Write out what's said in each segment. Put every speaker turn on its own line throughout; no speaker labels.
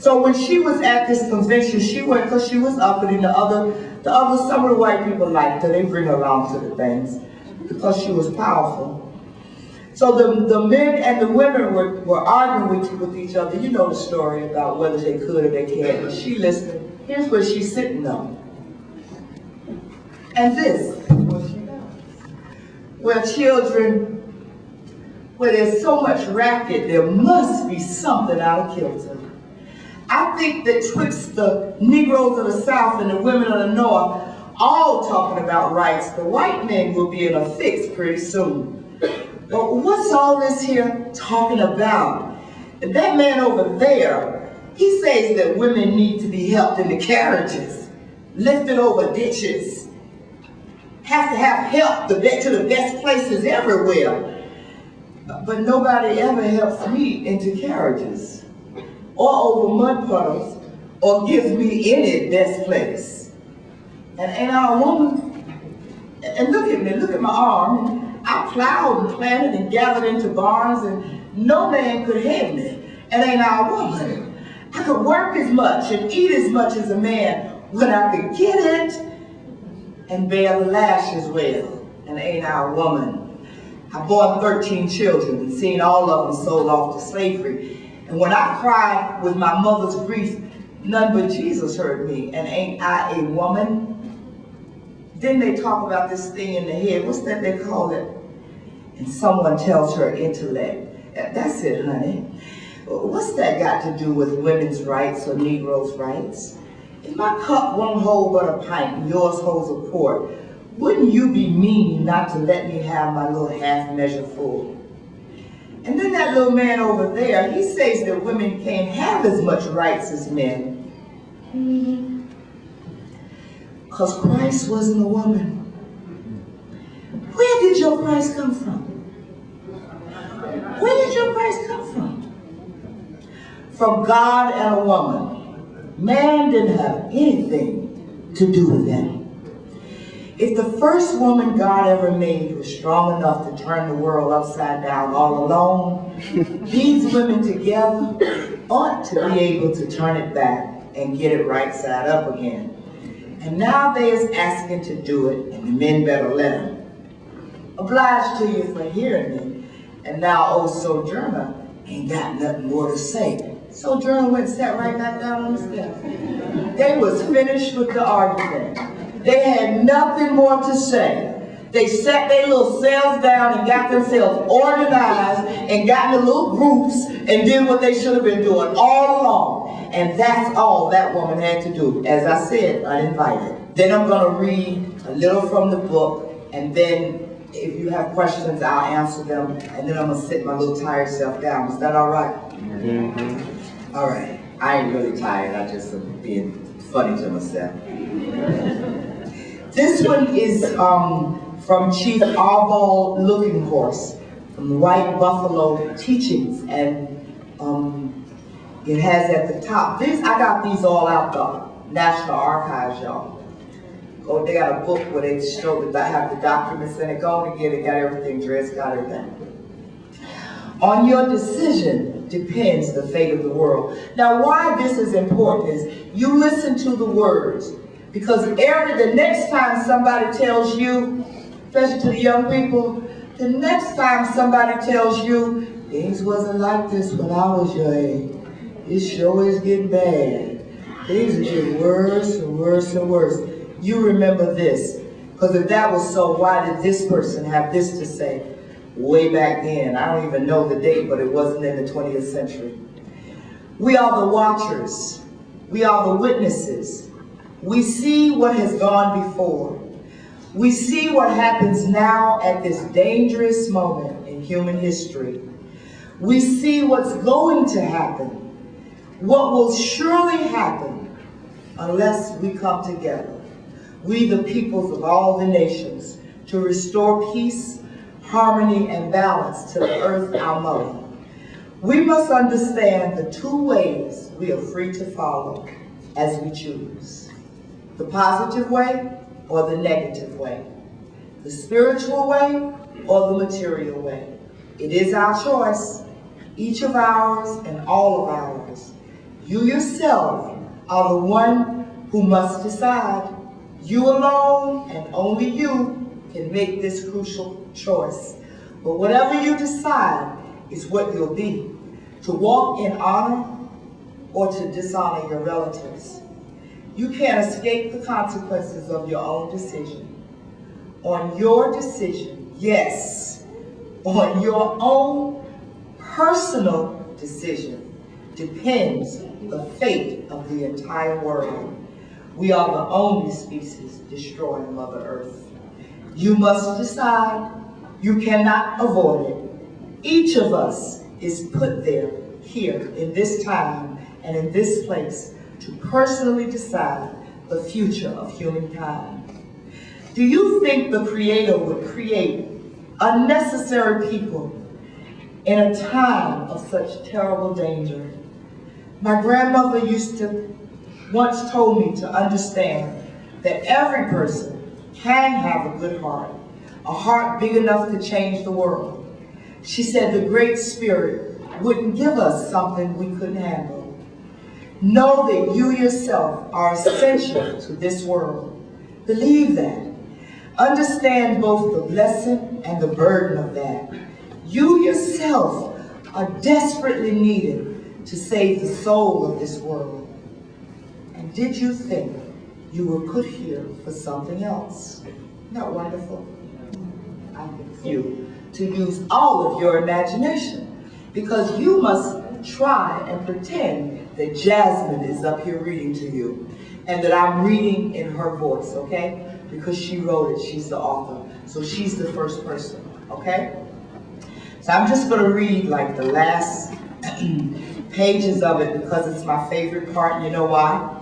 So when she was at this convention, she went because she was uppity, and some of the white people liked her. They bring her along to the things because she was powerful. So the men and the women were arguing with each other. You know the story about whether they could or they can't. And she listened. Here's where she's sitting though. And this is what she does. Where children, where there's so much racket, there must be something out of kilter. I think that twixt the Negroes of the South and the women of the North, all talking about rights, the white men will be in a fix pretty soon. But what's all this here talking about? That man over there, he says that women need to be helped in the carriages, lifted over ditches, have to have help to get to the best places everywhere. But nobody ever helps me into carriages, or over mud puddles, or gives me any best place. And ain't I a woman? And look at me, look at my arm. I plowed and planted and gathered into barns, and no man could head me. And ain't I a woman? I could work as much and eat as much as a man when I could get it and bear the lash as well. And ain't I a woman? I bore 13 children and seen all of them sold off to slavery. And when I cried with my mother's grief, none but Jesus heard me. And ain't I a woman? Then they talk about this thing in the head. What's that they call it? And someone tells her intellect. That's it, honey. What's that got to do with women's rights or Negroes' rights? If my cup won't hold but a pint and yours holds a quart, wouldn't you be mean not to let me have my little half measure full? And then that little man over there, he says that women can't have as much rights as men. Because Christ wasn't a woman. Where did your Christ come from? Where did your Christ come from? From God and a woman. Man didn't have anything to do with that. If the first woman God ever made was strong enough to turn the world upside down all alone, these women together ought to be able to turn it back and get it right side up again. And now they is asking to do it, and the men better let them. Obliged to you for hearing me. And now old Sojourner ain't got nothing more to say. Sojourner went and sat right back down on the step. They was finished with the argument. They had nothing more to say. They sat their little selves down and got themselves organized and got in little groups and did what they should have been doing all along. And that's all that woman had to do. As I said, uninvited. Then I'm going to read a little from the book, and then if you have questions, I'll answer them, and then I'm going to sit my little tired self down. Is that all right? Mm-hmm. All right. I ain't really tired. I just am being funny to myself. This one is from Chief Arvold Looking Horse, from the White Buffalo Teachings, and it has at the top. I got these all out the National Archives, y'all. Oh, they got a book where they show that I have the documents in it. Go and get it, got everything dressed, got everything. On your decision depends the fate of the world. Now, why this is important is you listen to the words, because the next time somebody tells you, especially to the young people, the next time somebody tells you things wasn't like this when I was your age, it sure is getting bad. Things are getting worse and worse and worse. You remember this, because if that was so, why did this person have this to say way back then? I don't even know the date, but it wasn't in the 20th century. We are the watchers. We are the witnesses. We see what has gone before. We see what happens now at this dangerous moment in human history. We see what's going to happen, what will surely happen unless we come together. We, the peoples of all the nations, to restore peace, harmony, and balance to the earth, our mother. We must understand the two ways we are free to follow as we choose. The positive way or the negative way. The spiritual way or the material way. It is our choice, each of ours and all of ours. You yourself are the one who must decide. You alone and only you can make this crucial choice. But whatever you decide is what you'll be. To walk in honor or to dishonor your relatives. You can't escape the consequences of your own decision. On your decision, yes, on your own personal decision depends the fate of the entire world. We are the only species destroying Mother Earth. You must decide. You cannot avoid it. Each of us is put there, here, in this time and in this place, to personally decide the future of humankind. Do you think the Creator would create unnecessary people in a time of such terrible danger? My grandmother once told me to understand that every person can have a good heart, a heart big enough to change the world. She said the Great Spirit wouldn't give us something we couldn't handle. Know that you yourself are essential to this world. Believe that. Understand both the blessing and the burden of that. You yourself are desperately needed to save the soul of this world. And did you think you were put here for something else? Isn't that wonderful? I think you to use all of your imagination, because you must try and pretend that Jasmine is up here reading to you and that I'm reading in her voice, okay? Because she wrote it, she's the author. So she's the first person, okay? So I'm just gonna read like the last pages of it because it's my favorite part. You know why?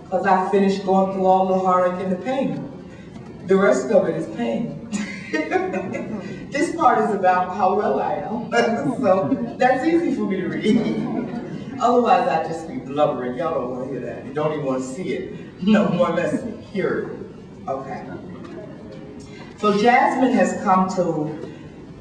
Because I finished going through all the heartache and the pain. The rest of it is pain. This part is about how well I am. So that's easy for me to read. Otherwise I'd just be blubbering. Y'all don't want to hear that. You don't even want to see it. No more or less hear it. Okay. So Jasmine has come to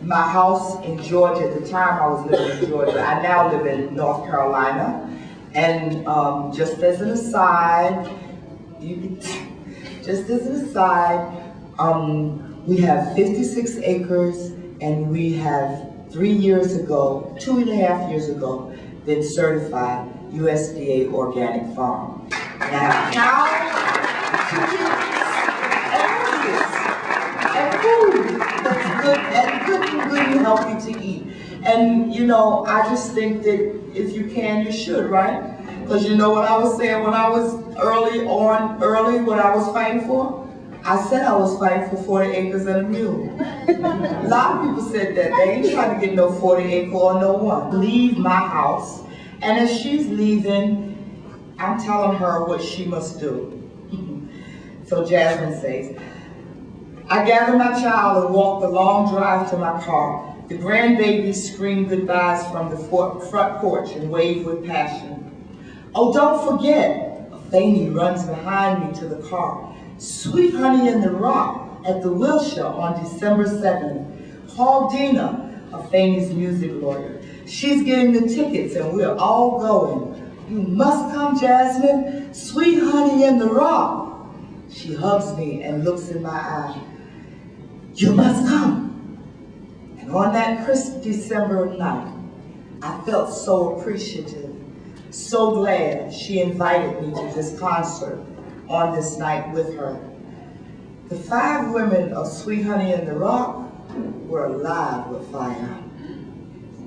my house in Georgia. At the time I was living in Georgia. I now live in North Carolina. And just as an aside, we have 56 acres, and we have 3 years ago, 2.5 years ago, been certified USDA organic farm. And I have cows, chickens, and food that's good and healthy to eat. And you know, I just think that if you can, you should, right? Because you know what I was saying when I was early, what I was fighting for? I said I was fighting for 40 acres and a mule. A lot of people said that. They ain't trying to get no 40 acre or no one. Leave my house. And as she's leaving, I'm telling her what she must do. So Jasmine says, I gathered my child and walked the long drive to my car. The grandbabies screamed goodbyes from the front porch and waved with passion. Oh, don't forget, Afeni runs behind me to the car. Sweet Honey in the Rock at the Wilshire on December 7th. Call Dina, Afeni's music lawyer. She's getting the tickets and we're all going. You must come, Jasmine. Sweet Honey in the Rock. She hugs me and looks in my eye. You must come. And on that crisp December night, I felt so appreciative, so glad she invited me to this concert on this night with her. The 5 women of Sweet Honey in the Rock were alive with fire.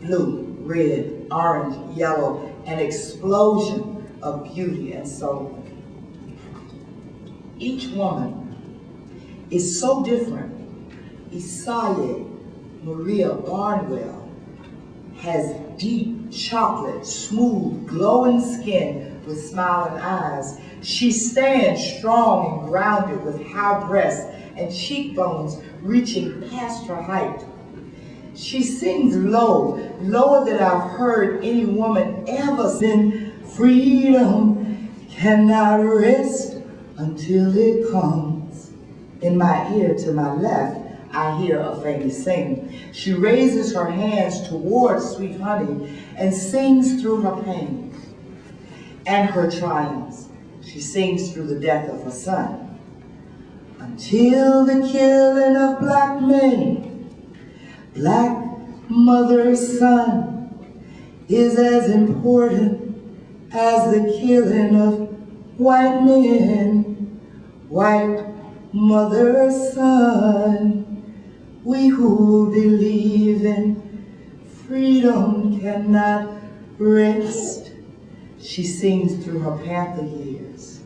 Blue, red, orange, yellow, an explosion of beauty and soul. Each woman is so different. Isaye Maria Barnwell has deep chocolate, smooth, glowing skin with smiling eyes. She stands strong and grounded with high breasts and cheekbones reaching past her height. She sings low, lower than I've heard any woman ever sing. Freedom cannot rest until it comes. In my ear to my left, I hear Afeni sing. She raises her hands towards Sweet Honey and sings through her pain. and her triumphs. She sings through the death of her son. Until the killing of black men, black mother's son is as important as the killing of white men, white mother's son. We who believe in freedom cannot rest. She sings through her Panther years.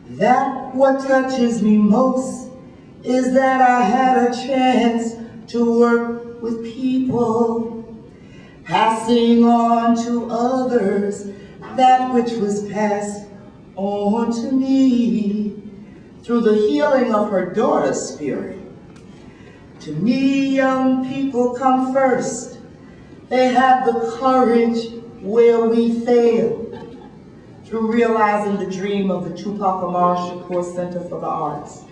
That what touches me most is that I had a chance to work with people, passing on to others that which was passed on to me through the healing of her daughter's spirit. To me, young people come first. They have the courage where we fail. Through realizing the dream of the Tupac Shakur Center for the Arts,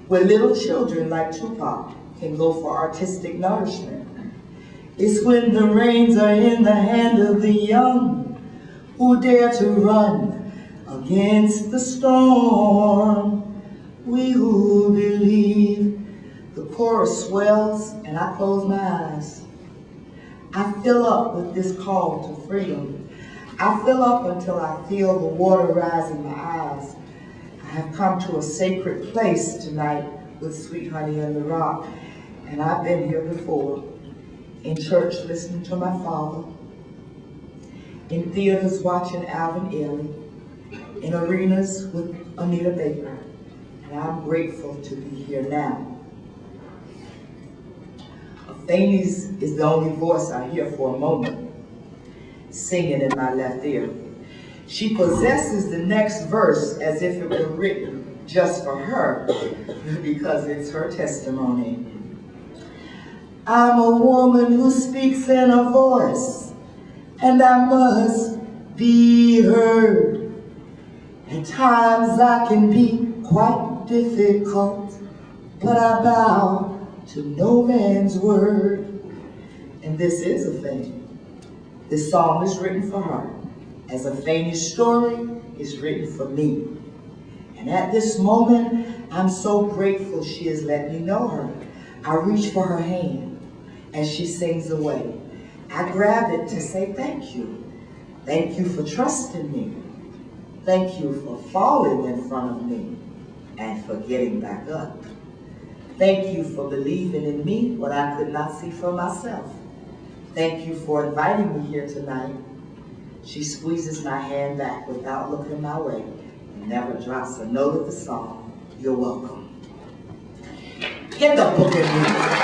where little children like Tupac can go for artistic nourishment. It's when the reins are in the hand of the young who dare to run against the storm. We who believe. The chorus swells and I close my eyes. I fill up with this call to freedom. I fill up until I feel the water rise in my eyes. I have come to a sacred place tonight with Sweet Honey and the Rock, and I've been here before, in church listening to my father, in theaters watching Alvin Ailey, in arenas with Anita Baker, and I'm grateful to be here now. Afeni's is the only voice I hear for a moment, singing in my left ear. She possesses the next verse as if it were written just for her, because it's her testimony. I'm a woman who speaks in a voice, and I must be heard. At times I can be quite difficult, but I bow to no man's word. And this is Afeni. This song is written for her, as Afeni's story is written for me. And at this moment, I'm so grateful she has let me know her. I reach for her hand as she sings away. I grab it to say thank you. Thank you for trusting me. Thank you for falling in front of me and for getting back up. Thank you for believing in me what I could not see for myself. Thank you for inviting me here tonight. She squeezes my hand back without looking my way and never drops a note of the song. You're welcome. Get the book in me.